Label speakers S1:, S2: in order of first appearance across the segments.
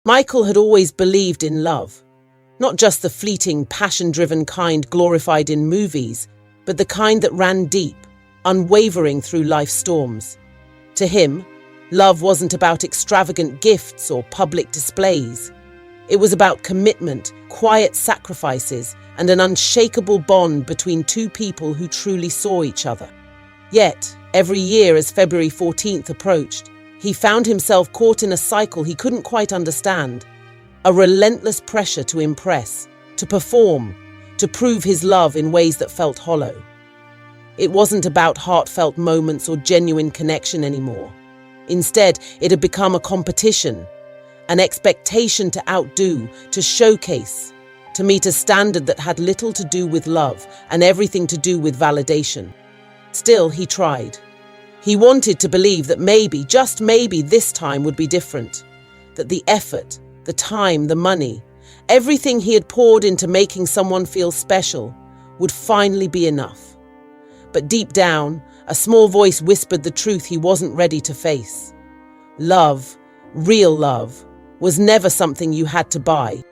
S1: Michael had always believed in love, not just the fleeting, passion-driven kind glorified in movies, but the kind that ran deep, unwavering through life's storms. To him, love wasn't about extravagant gifts or public displays. It was about commitment, quiet sacrifices, and an unshakable bond between two people who truly saw each other. Yet, every year as February 14th approached, he found himself caught in a cycle he couldn't quite understand. A relentless pressure to impress, to perform, to prove his love in ways that felt hollow. It wasn't about heartfelt moments or genuine connection anymore. Instead, it had become a competition, an expectation to outdo, to showcase, to meet a standard that had little to do with love and everything to do with validation. Still, he tried. He wanted to believe that maybe, just maybe, this time would be different. That the effort, the time, the money, everything he had poured into making someone feel special would finally be enough. But deep down, a small voice whispered the truth he wasn't ready to face. Love, real love, was never something you had to buy.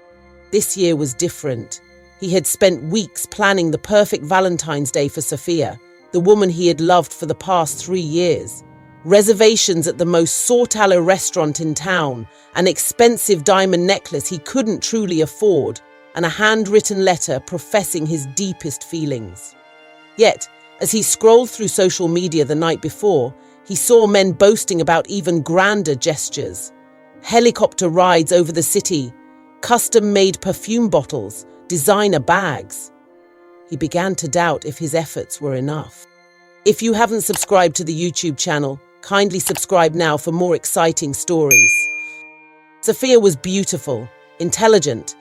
S1: This year was different. He had spent weeks planning the perfect Valentine's Day for Sophia, the woman he had loved for the past 3 years. Reservations at the most sought-after restaurant in town, an expensive diamond necklace he couldn't truly afford, and a handwritten letter professing his deepest feelings. Yet, as he scrolled through social media the night before, he saw men boasting about even grander gestures. Helicopter rides over the city, custom-made perfume bottles, designer bags. He began to doubt if his efforts were enough. If you haven't subscribed to the YouTube channel, kindly subscribe now for more exciting stories. Sophia was beautiful, intelligent,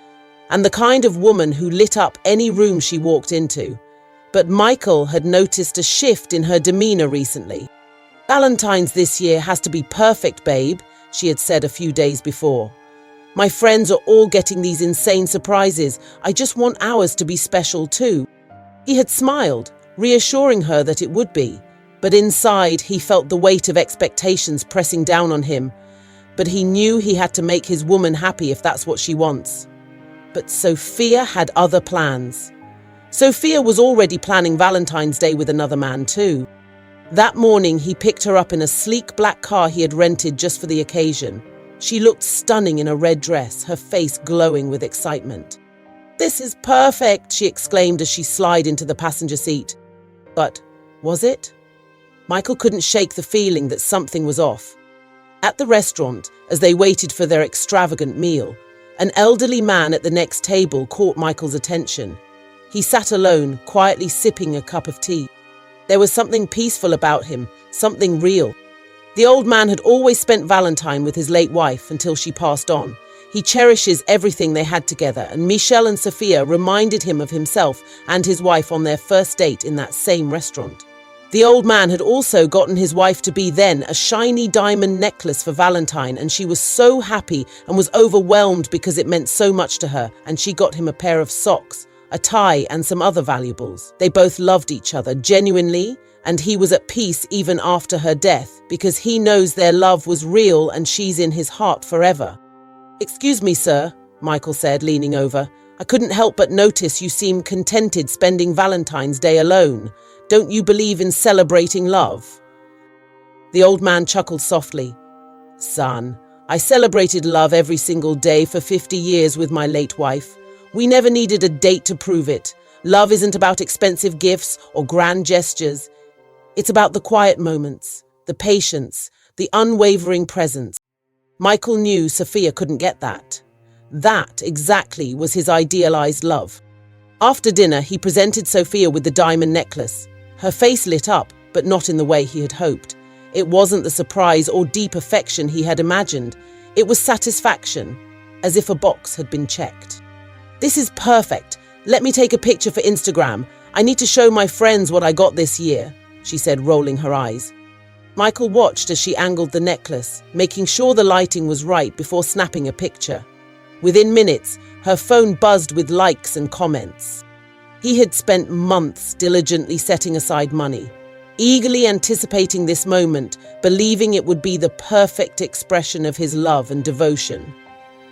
S1: and the kind of woman who lit up any room she walked into. But Michael had noticed a shift in her demeanor recently. "Valentine's this year has to be perfect, babe," she had said a few days before. "My friends are all getting these insane surprises. I just want ours to be special too." He had smiled, reassuring her that it would be, but inside he felt the weight of expectations pressing down on him. But he knew he had to make his woman happy if that's what she wants. But Sophia had other plans. Sophia was already planning Valentine's Day with another man too. That morning he picked her up in a sleek black car he had rented just for the occasion. She looked stunning in a red dress, her face glowing with excitement. "This is perfect," she exclaimed as she slid into the passenger seat. But was it? Michael couldn't shake the feeling that something was off. At the restaurant, as they waited for their extravagant meal, an elderly man at the next table caught Michael's attention. He sat alone, quietly sipping a cup of tea. There was something peaceful about him, something real. The old man had always spent Valentine with his late wife until she passed on. He cherishes everything they had together, and Michelle and Sophia reminded him of himself and his wife on their first date in that same restaurant. The old man had also gotten his wife-to-be then a shiny diamond necklace for Valentine, and she was so happy and was overwhelmed because it meant so much to her, and she got him a pair of socks, a tie, and some other valuables. They both loved each other genuinely, and he was at peace even after her death because he knows their love was real and she's in his heart forever. "Excuse me, sir," Michael said, leaning over. "I couldn't help but notice you seem contented spending Valentine's Day alone. Don't you believe in celebrating love?" The old man chuckled softly. "Son, I celebrated love every single day for 50 years with my late wife. We never needed a date to prove it. Love isn't about expensive gifts or grand gestures. It's about the quiet moments, the patience, the unwavering presence." Michael knew Sophia couldn't get that. That exactly was his idealized love. After dinner, he presented Sophia with the diamond necklace. Her face lit up, but not in the way he had hoped. It wasn't the surprise or deep affection he had imagined. It was satisfaction, as if a box had been checked. "This is perfect. Let me take a picture for Instagram. I need to show my friends what I got this year," she said, rolling her eyes. Michael watched as she angled the necklace, making sure the lighting was right before snapping a picture. Within minutes, her phone buzzed with likes and comments. He had spent months diligently setting aside money, eagerly anticipating this moment, believing it would be the perfect expression of his love and devotion.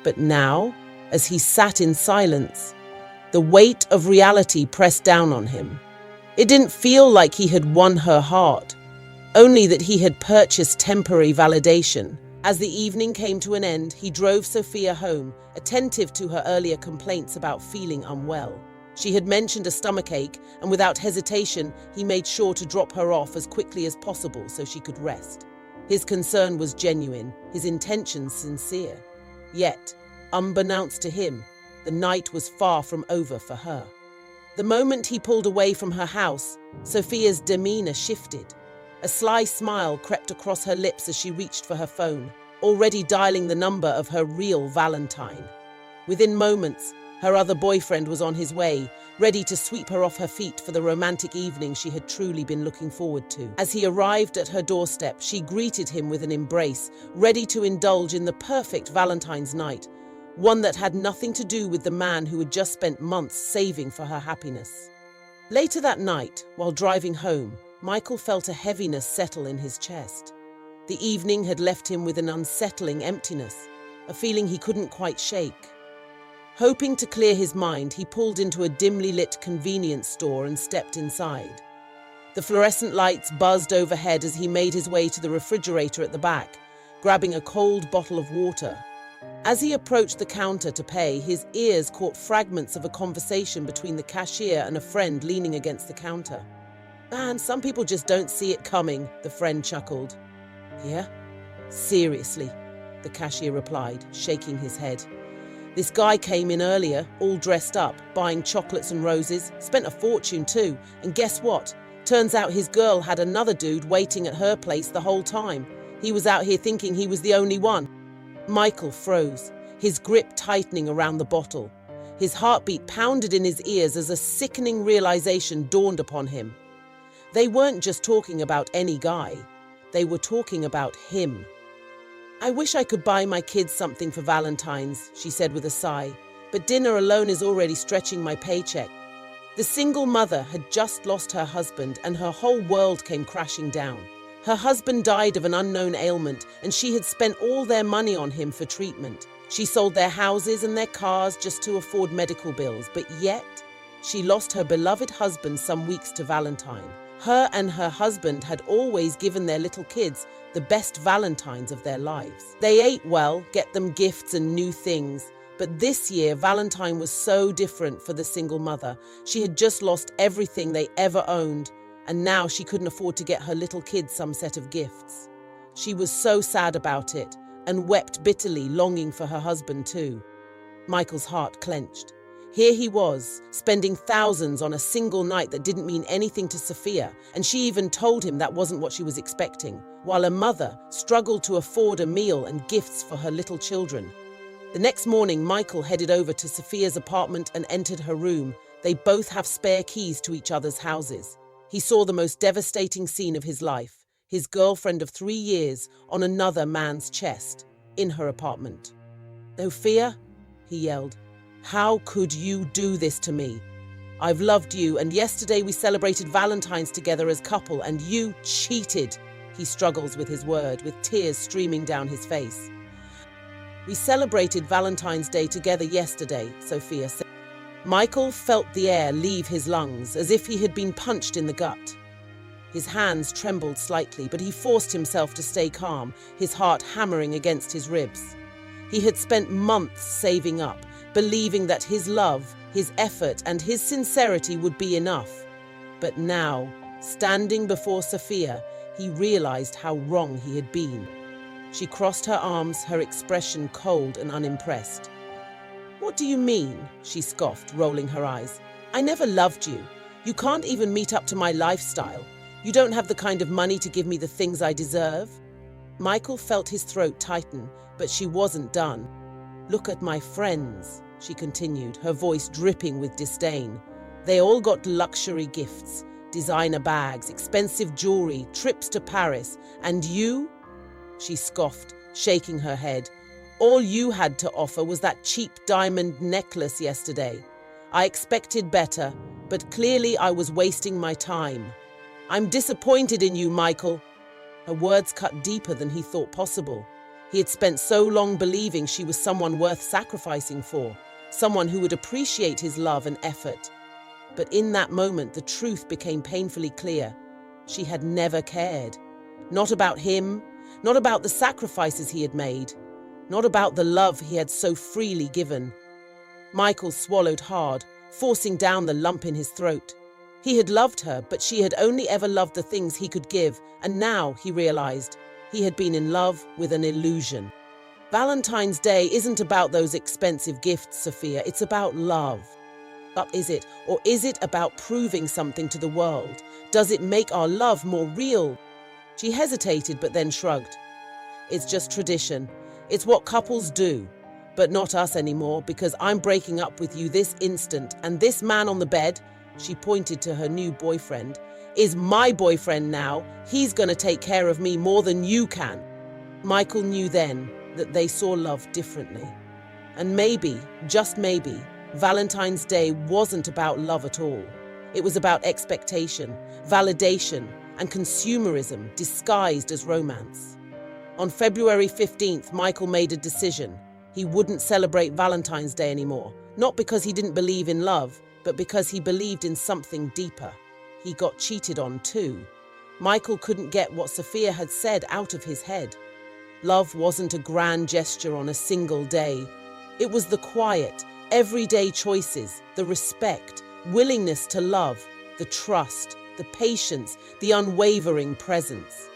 S1: But now, as he sat in silence, the weight of reality pressed down on him. It didn't feel like he had won her heart, only that he had purchased temporary validation. As the evening came to an end, he drove Sophia home, attentive to her earlier complaints about feeling unwell. She had mentioned a stomachache, and without hesitation, he made sure to drop her off as quickly as possible so she could rest. His concern was genuine, his intentions sincere. Yet, unbeknownst to him, the night was far from over for her. The moment he pulled away from her house, Sophia's demeanor shifted. A sly smile crept across her lips as she reached for her phone, already dialing the number of her real Valentine. Within moments, her other boyfriend was on his way, ready to sweep her off her feet for the romantic evening she had truly been looking forward to. As he arrived at her doorstep, she greeted him with an embrace, ready to indulge in the perfect Valentine's night, one that had nothing to do with the man who had just spent months saving for her happiness. Later that night, while driving home, Michael felt a heaviness settle in his chest. The evening had left him with an unsettling emptiness, a feeling he couldn't quite shake. Hoping to clear his mind, he pulled into a dimly lit convenience store and stepped inside. The fluorescent lights buzzed overhead as he made his way to the refrigerator at the back, grabbing a cold bottle of water. As he approached the counter to pay, his ears caught fragments of a conversation between the cashier and a friend leaning against the counter. "Man, some people just don't see it coming," the friend chuckled. "Yeah? Seriously," the cashier replied, shaking his head. "This guy came in earlier, all dressed up, buying chocolates and roses, spent a fortune too, and guess what? Turns out his girl had another dude waiting at her place the whole time. He was out here thinking he was the only one." Michael froze, his grip tightening around the bottle. His heartbeat pounded in his ears as a sickening realization dawned upon him. They weren't just talking about any guy. They were talking about him. "I wish I could buy my kids something for Valentine's," she said with a sigh, "but dinner alone is already stretching my paycheck." The single mother had just lost her husband and her whole world came crashing down. Her husband died of an unknown ailment and she had spent all their money on him for treatment. She sold their houses and their cars just to afford medical bills, but yet she lost her beloved husband some weeks to Valentine. Her and her husband had always given their little kids the best Valentines of their lives. They ate well, get them gifts and new things. But this year, Valentine was so different for the single mother. She had just lost everything they ever owned, and now she couldn't afford to get her little kids some set of gifts. She was so sad about it, and wept bitterly, longing for her husband too. Michael's heart clenched. Here he was, spending thousands on a single night that didn't mean anything to Sophia, and she even told him that wasn't what she was expecting, while a mother struggled to afford a meal and gifts for her little children. The next morning, Michael headed over to Sophia's apartment and entered her room. They both have spare keys to each other's houses. He saw the most devastating scene of his life, his girlfriend of 3 years on another man's chest, in her apartment. "Sophia," he yelled, "how could you do this to me? I've loved you, and yesterday we celebrated Valentine's together as couple, and you cheated." He struggles with his word, with tears streaming down his face. "We celebrated Valentine's Day together yesterday," Sophia said. Michael felt the air leave his lungs, as if he had been punched in the gut. His hands trembled slightly, but he forced himself to stay calm, his heart hammering against his ribs. He had spent months saving up, believing that his love, his effort, and his sincerity would be enough. But now, standing before Sophia, he realized how wrong he had been. She crossed her arms, her expression cold and unimpressed. "What do you mean?" she scoffed, rolling her eyes. "I never loved you. You can't even meet up to my lifestyle. You don't have the kind of money to give me the things I deserve." Michael felt his throat tighten, but she wasn't done. "Look at my friends," she continued, her voice dripping with disdain. "They all got luxury gifts, designer bags, expensive jewelry, trips to Paris. And you?" She scoffed, shaking her head. "All you had to offer was that cheap diamond necklace yesterday. I expected better, but clearly I was wasting my time. I'm disappointed in you, Michael." Her words cut deeper than he thought possible. He had spent so long believing she was someone worth sacrificing for, someone who would appreciate his love and effort. But in that moment, the truth became painfully clear. She had never cared. Not about him, not about the sacrifices he had made, not about the love he had so freely given. Michael swallowed hard, forcing down the lump in his throat. He had loved her, but she had only ever loved the things he could give, and now, he realized, he had been in love with an illusion. Valentine's Day isn't about those expensive gifts, Sophia, it's about love. But is it? Or is it about proving something to the world? Does it make our love more real? She hesitated, but then shrugged. It's just tradition. It's what couples do. But not us anymore, because I'm breaking up with you this instant, and this man on the bed, she pointed to her new boyfriend, is my boyfriend now. He's gonna take care of me more than you can. Michael knew then that they saw love differently. And maybe, just maybe, Valentine's Day wasn't about love at all. It was about expectation, validation, and consumerism disguised as romance. On February 15th, Michael made a decision. He wouldn't celebrate Valentine's Day anymore, not because he didn't believe in love, but because he believed in something deeper. He got cheated on too. Michael couldn't get what Sophia had said out of his head. Love wasn't a grand gesture on a single day. It was the quiet, everyday choices, the respect, willingness to love, the trust, the patience, the unwavering presence.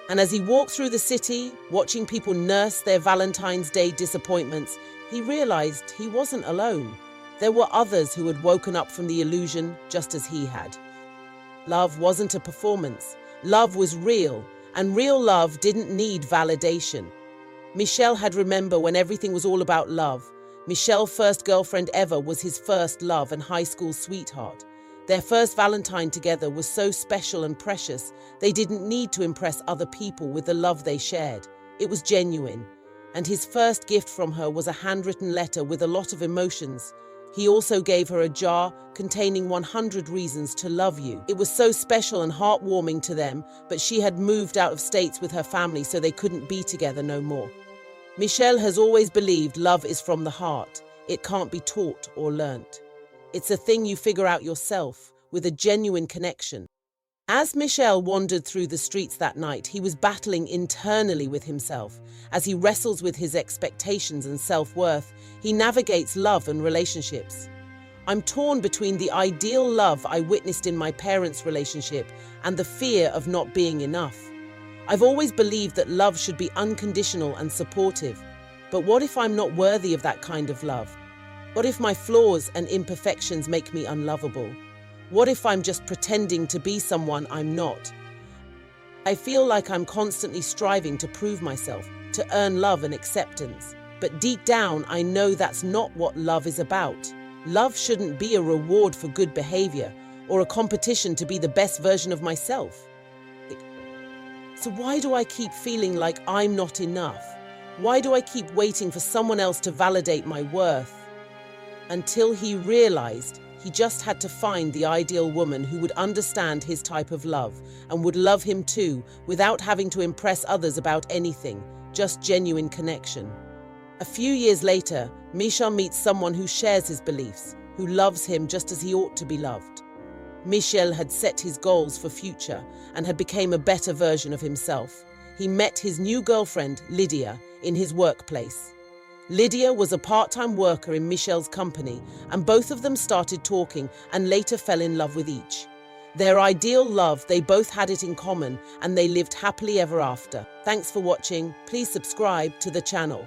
S1: And as he walked through the city, watching people nurse their Valentine's Day disappointments, he realized he wasn't alone. There were others who had woken up from the illusion just as he had. Love wasn't a performance. Love was real, and real love didn't need validation. Michel had remembered when everything was all about love. Michel's first girlfriend ever was his first love and high school sweetheart. Their first Valentine together was so special and precious, they didn't need to impress other people with the love they shared. It was genuine. And his first gift from her was a handwritten letter with a lot of emotions. He also gave her a jar containing 100 reasons to love you. It was so special and heartwarming to them, but she had moved out of states with her family, so they couldn't be together no more. Michel has always believed love is from the heart. It can't be taught or learnt. It's a thing you figure out yourself, with a genuine connection. As Michel wandered through the streets that night, he was battling internally with himself. As he wrestles with his expectations and self-worth, he navigates love and relationships. I'm torn between the ideal love I witnessed in my parents' relationship and the fear of not being enough. I've always believed that love should be unconditional and supportive. But what if I'm not worthy of that kind of love? What if my flaws and imperfections make me unlovable? What if I'm just pretending to be someone I'm not? I feel like I'm constantly striving to prove myself, to earn love and acceptance. But deep down, I know that's not what love is about. Love shouldn't be a reward for good behavior or a competition to be the best version of myself. So why do I keep feeling like I'm not enough? Why do I keep waiting for someone else to validate my worth? Until he realized he just had to find the ideal woman who would understand his type of love and would love him too, without having to impress others about anything, just genuine connection. A few years later, Michel meets someone who shares his beliefs, who loves him just as he ought to be loved. Michel had set his goals for future and had become a better version of himself. He met his new girlfriend, Lydia, in his workplace. Lydia was a part-time worker in Michel's company, and both of them started talking and later fell in love with each. Their ideal love, they both had it in common, and they lived happily ever after. Thanks for watching. Please subscribe to the channel.